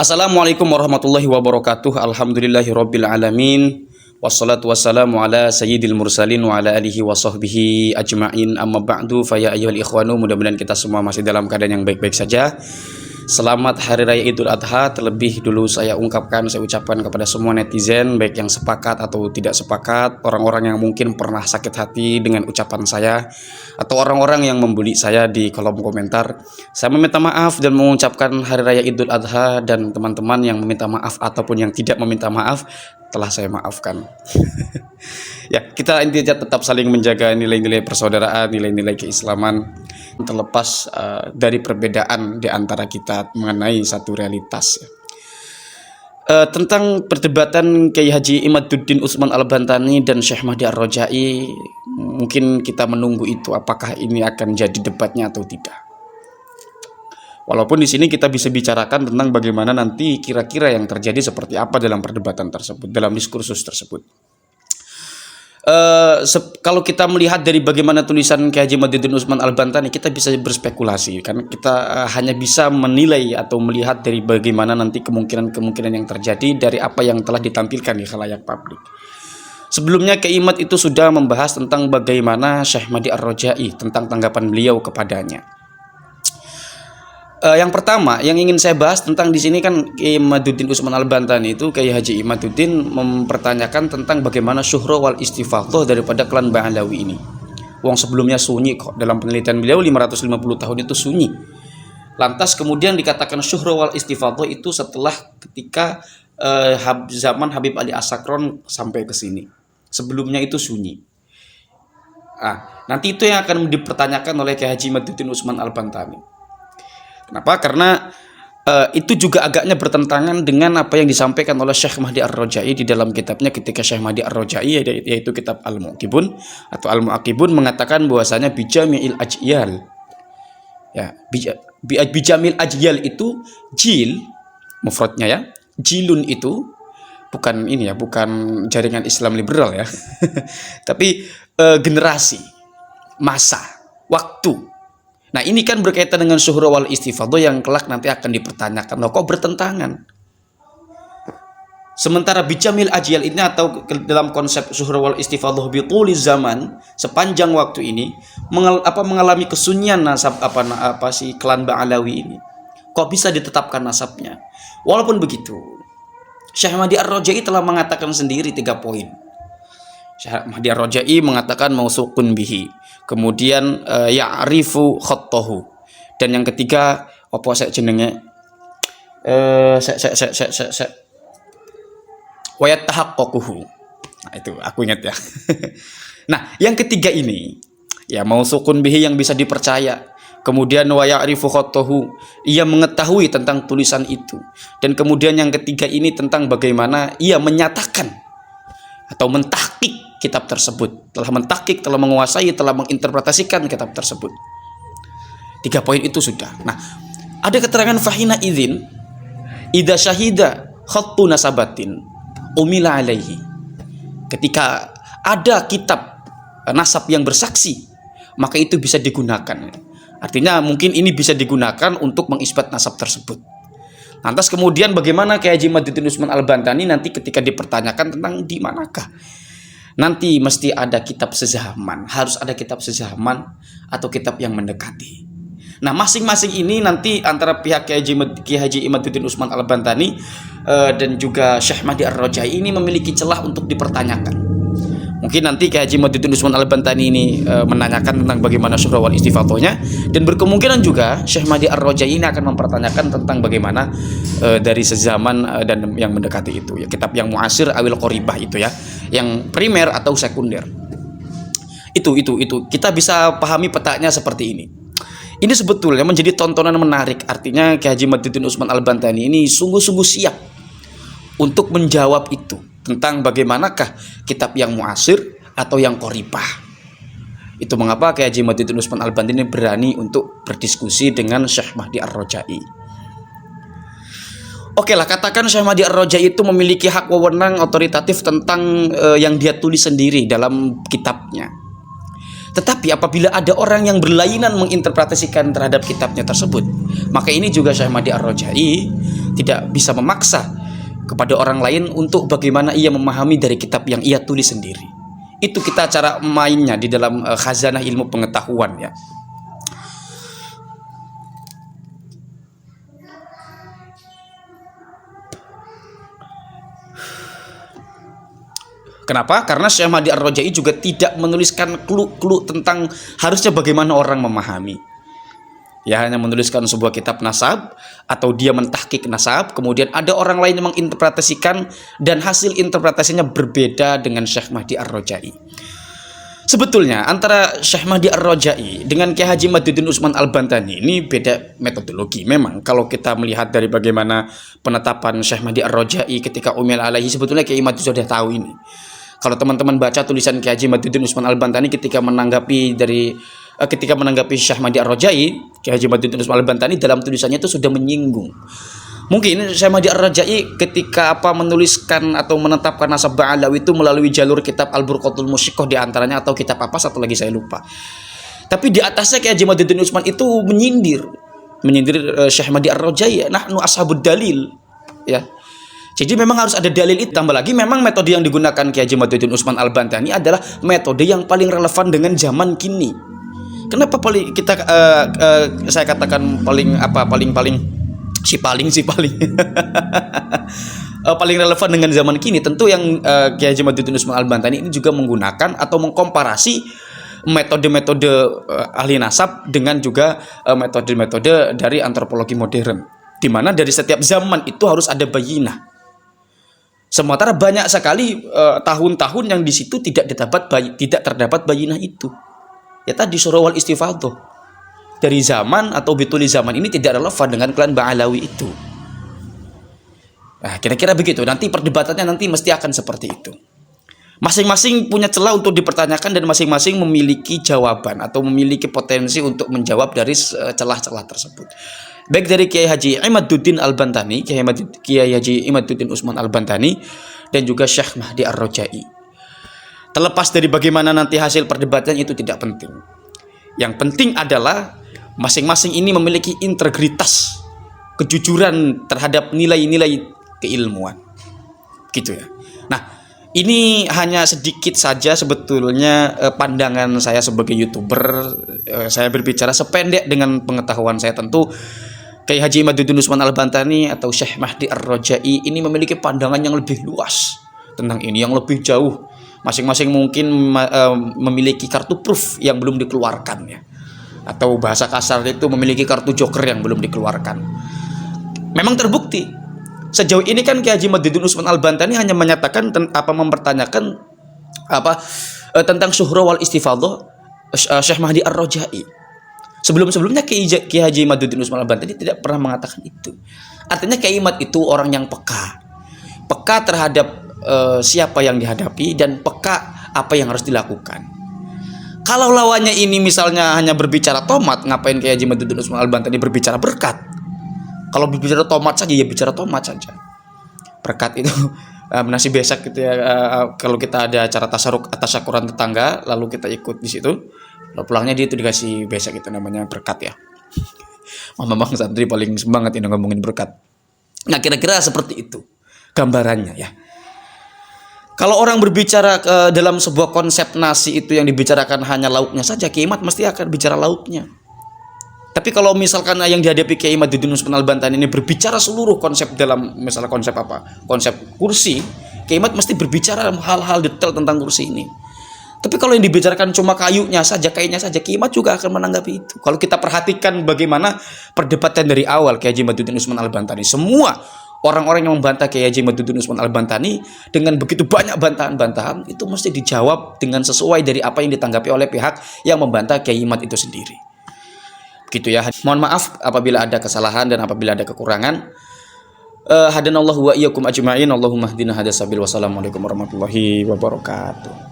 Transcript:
Assalamualaikum warahmatullahi wabarakatuh. Alhamdulillahirabbil alamin. Wassalatu wassalamu ala sayyidil mursalin wa ala alihi wa sahbihi ajma'in. Amma ba'du fa ya ayyuhal ikhwanu, mudah-mudahan kita semua masih dalam keadaan yang baik-baik saja. Selamat Hari Raya Idul Adha. Terlebih dulu saya ucapkan kepada semua netizen, baik yang sepakat atau tidak sepakat, orang-orang yang mungkin pernah sakit hati dengan ucapan saya, atau orang-orang yang membuli saya di kolom komentar. Saya meminta maaf dan mengucapkan Hari Raya Idul Adha, dan teman-teman yang meminta maaf ataupun yang tidak meminta maaf telah saya maafkan. Ya, kita intinya tetap saling menjaga nilai-nilai persaudaraan, nilai-nilai keislaman, terlepas dari perbedaan di antara kita mengenai satu realitas. Tentang perdebatan Kiai Haji Imaduddin Utsman Al-Bantani dan Syekh Mahdi Ar-Raja'i, mungkin kita menunggu itu, apakah ini akan jadi debatnya atau tidak. Walaupun di sini kita bisa bicarakan tentang bagaimana nanti kira-kira yang terjadi seperti apa dalam perdebatan tersebut, dalam diskursus tersebut. Kalau kita melihat dari bagaimana tulisan Kiai Haji Imaduddin Utsman Al-Bantani, kita bisa berspekulasi, karena kita hanya bisa menilai atau melihat dari bagaimana nanti kemungkinan-kemungkinan yang terjadi dari apa yang telah ditampilkan di khalayak publik. Sebelumnya Kiai Imad itu sudah membahas tentang bagaimana Syekh Mahdi Ar-Raja'i, tentang tanggapan beliau kepadanya. Yang pertama yang ingin saya bahas tentang di sini kan Kiai Imaduddin Utsman Al-Bantani itu, Kiai Haji Imaduddin mempertanyakan tentang bagaimana syuhra wal istifadhah daripada klan Ba'alawi ini. Wong sebelumnya sunyi kok, dalam penelitian beliau 550 tahun itu sunyi. Lantas kemudian dikatakan syuhra wal istifadhah itu setelah ketika zaman Habib Ali As-Sakron sampai ke sini. Sebelumnya itu sunyi. Nanti itu yang akan dipertanyakan oleh Kiai Haji Imaduddin Utsman Al-Bantani. Kenapa? Karena itu juga agaknya bertentangan dengan apa yang disampaikan oleh Syekh Mahdi Ar-Raja'i di dalam kitabnya, ketika Syekh Mahdi Ar-Raja'i, yaitu kitab Al-Mu'aqibun atau Al-Mu'aqibun, mengatakan bahwasanya bijami'il ajyal. Ya, bijamil ajyal itu jil mufradnya ya. Jilun itu bukan ini ya, bukan jaringan Islam liberal ya. Tapi generasi, masa, waktu. Nah, ini kan berkaitan dengan syuhra wal istifadhah yang kelak nanti akan dipertanyakan. Loh, kok bertentangan? Sementara bijamil ajyal ini atau dalam konsep syuhra wal istifadhah bituli zaman, sepanjang waktu ini mengalami kesunyian nasab si klan Ba'alawi ini. Kok bisa ditetapkan nasabnya? Walaupun begitu, Syekh Mahdi Ar-Raja'i telah mengatakan sendiri 3 poin. Syekh Mahdi Ar-Raja'i mengatakan mausuqun bihi. Kemudian ya'rifu khattahu. Dan yang ketiga apa saya jenenge? Wa yatahaqqaquhu. Nah, itu aku ingat ya. Nah, yang ketiga ini ya mausuqun bihi, yang bisa dipercaya. Kemudian wa ya'rifu khattahu, ia mengetahui tentang tulisan itu. Dan kemudian yang ketiga ini tentang bagaimana ia menyatakan atau mentahqiq kitab tersebut, telah mentahqiq, telah menguasai, telah menginterpretasikan kitab tersebut. 3 poin itu sudah. Nah, ada keterangan fahina idzin idza syahida khattu nasabatin umila alaihi. Ketika ada kitab nasab yang bersaksi, maka itu bisa digunakan. Artinya mungkin ini bisa digunakan untuk mengisbat nasab tersebut. Lantas kemudian bagaimana Kiai Haji Imaduddin Utsman Al-Bantani nanti ketika dipertanyakan tentang di manakah? Nanti mesti ada kitab sezaman, harus ada kitab sezaman atau kitab yang mendekati. Nah, masing-masing ini nanti antara pihak Kiai Haji Imaduddin Utsman Al-Bantani dan juga Syekh Mahdi Ar-Raja'i ini memiliki celah untuk dipertanyakan. Mungkin nanti Kiai Haji Imaduddin Utsman Al-Bantani ini menanyakan tentang bagaimana syuhra wal istifadhahnya, dan berkemungkinan juga Syekh Mahdi Ar-Raja'i ini akan mempertanyakan tentang bagaimana dari sezaman dan yang mendekati itu ya, kitab yang muasir awil qoribah itu ya, yang primer atau sekunder. Itu kita bisa pahami petanya seperti ini. Ini sebetulnya menjadi tontonan menarik. Artinya Kiai Haji Imaduddin Utsman Al-Bantani ini sungguh-sungguh siap untuk menjawab itu, tentang bagaimanakah kitab yang muasir atau yang qoribah. Itu mengapa Kiai Haji Imaduddin Utsman Al-Bantani berani untuk berdiskusi dengan Syekh Mahdi Ar-Raja'i. Oke lah, katakan Syekh Mahdi Ar-Raja'i itu memiliki hak wewenang otoritatif tentang yang dia tulis sendiri dalam kitabnya. Tetapi apabila ada orang yang berlainan menginterpretasikan terhadap kitabnya tersebut, maka ini juga Syekh Mahdi Ar-Rajai tidak bisa memaksa kepada orang lain untuk bagaimana ia memahami dari kitab yang ia tulis sendiri. Itu kita cara mainnya di dalam khazanah ilmu pengetahuan ya. Kenapa? Karena Syekh Mahdi Ar-Rajai juga tidak menuliskan clue-clue tentang harusnya bagaimana orang memahami. Ya, hanya menuliskan sebuah kitab nasab atau dia mentahqiq nasab, kemudian ada orang lain yang menginterpretasikan dan hasil interpretasinya berbeda dengan Syekh Mahdi Ar-Rajai. Sebetulnya antara Syekh Mahdi Ar-Rajai dengan Kiai Haji Madzuddin Utsman Al-Bantani ini beda metodologi. Memang kalau kita melihat dari bagaimana penetapan Syekh Mahdi Ar-Rajai ketika Umil Alaihi, sebetulnya Kiai Madzuddin sudah tahu ini. Kalau teman-teman baca tulisan Kiai Haji Madzuddin Utsman Al-Bantani ketika menanggapi Syekh Mahdi Ar-Rajai, Kiai Haji Madzuddin Utsman Al-Bantani dalam tulisannya itu sudah menyinggung. Mungkin Syekh Mahdi Ar-Rajai ketika menuliskan atau menetapkan nasab Ba'alawi itu melalui jalur kitab Al-Burqatul Musyiqqah di antaranya, atau kitab apa satu lagi saya lupa. Tapi di atasnya Kiai Haji Madzuddin Utsman itu menyindir Syekh Mahdi Ar-Rajai, nahnu ashabud dalil ya. Jadi memang harus ada dalil itu. Tambah lagi memang metode yang digunakan Kiai Haji Madzuddin Utsman Al-Bantani adalah metode yang paling relevan dengan zaman kini. Kenapa saya katakan paling paling relevan dengan zaman kini? Tentu yang Kiai Haji Madzuddin Utsman Al-Bantani ini juga menggunakan atau mengkomparasi metode-metode ahli nasab dengan juga metode-metode dari antropologi modern, di mana dari setiap zaman itu harus ada bayinah. Sementara banyak sekali tahun-tahun yang di situ tidak terdapat bayinah itu. Ya tadi surah wal istifadhah dari zaman atau bituli zaman ini tidak relevan dengan klan Ba'alawi itu. Nah, kira-kira begitu. Nanti perdebatannya mesti akan seperti itu. Masing-masing punya celah untuk dipertanyakan dan masing-masing memiliki jawaban atau memiliki potensi untuk menjawab dari celah-celah tersebut. Baik dari Kiai Haji Imaduddin Al-Bantani, Kiai Haji Imaduddin Utsman Al-Bantani, dan juga Syekh Mahdi Ar-Rajai. Terlepas dari bagaimana nanti hasil perdebatan itu tidak penting. Yang penting adalah masing-masing ini memiliki integritas, kejujuran terhadap nilai-nilai keilmuan. Gitu ya. Nah, ini hanya sedikit saja sebetulnya pandangan saya sebagai YouTuber. Saya berbicara sependek dengan pengetahuan saya. Tentu Kiai Haji Imaduddin Utsman Al-Bantani atau Syekh Mahdi Ar-Rajai ini memiliki pandangan yang lebih luas tentang ini, yang lebih jauh. Masing-masing mungkin memiliki kartu proof yang belum dikeluarkan ya. Atau bahasa kasar itu memiliki kartu joker yang belum dikeluarkan. Memang terbukti. Sejauh ini kan Kiai Haji Madzuddin Utsman Al-Bantani hanya menyatakan mempertanyakan tentang syuhra wal istifadhah Syekh Mahdi Ar-Rajai. Sebelum-sebelumnya Kiai Haji Madzuddin Utsman Al-Bantani tidak pernah mengatakan itu. Artinya Kiai Mad itu orang yang peka terhadap siapa yang dihadapi dan peka apa yang harus dilakukan. Kalau lawannya ini misalnya hanya berbicara tomat, ngapain Kiai Haji Madzuddin Utsman Al-Bantani berbicara berkat? Kalau berbicara tomat saja, ya bicara tomat saja. Berkat itu nasi besak gitu ya. Kalau kita ada acara tasyakuran tetangga, lalu kita ikut di situ, lalu pulangnya dia itu dikasih besak, itu namanya berkat ya. Memang santri paling semangat ini ngomongin berkat. Nah, kira-kira seperti itu gambarannya ya. Kalau orang berbicara dalam sebuah konsep nasi itu yang dibicarakan hanya lauknya saja, Kiai Mat mesti akan bicara lauknya. Tapi kalau misalkan yang dihadapi Kiai Madzuddin Utsman Al-Bantani ini berbicara seluruh konsep dalam misalnya konsep apa? Konsep kursi, Kiai Mat mesti berbicara hal-hal detail tentang kursi ini. Tapi kalau yang dibicarakan cuma kayunya saja, Kiai Mat juga akan menanggapi itu. Kalau kita perhatikan bagaimana perdebatan dari awal Kiai Haji Madzuddin Utsman Al-Bantani, semua orang-orang yang membantah Kiai Haji Madzuddin Utsman Al-Bantani dengan begitu banyak bantahan-bantahan itu mesti dijawab dengan sesuai dari apa yang ditanggapi oleh pihak yang membantah Kiai Mat itu sendiri. Gitu ya. Mohon maaf apabila ada kesalahan dan apabila ada kekurangan. Hadanallahu wa iyyakum ajma'in. Allahumma hdina hadasabil. Wassalamualaikum warahmatullahi wabarakatuh.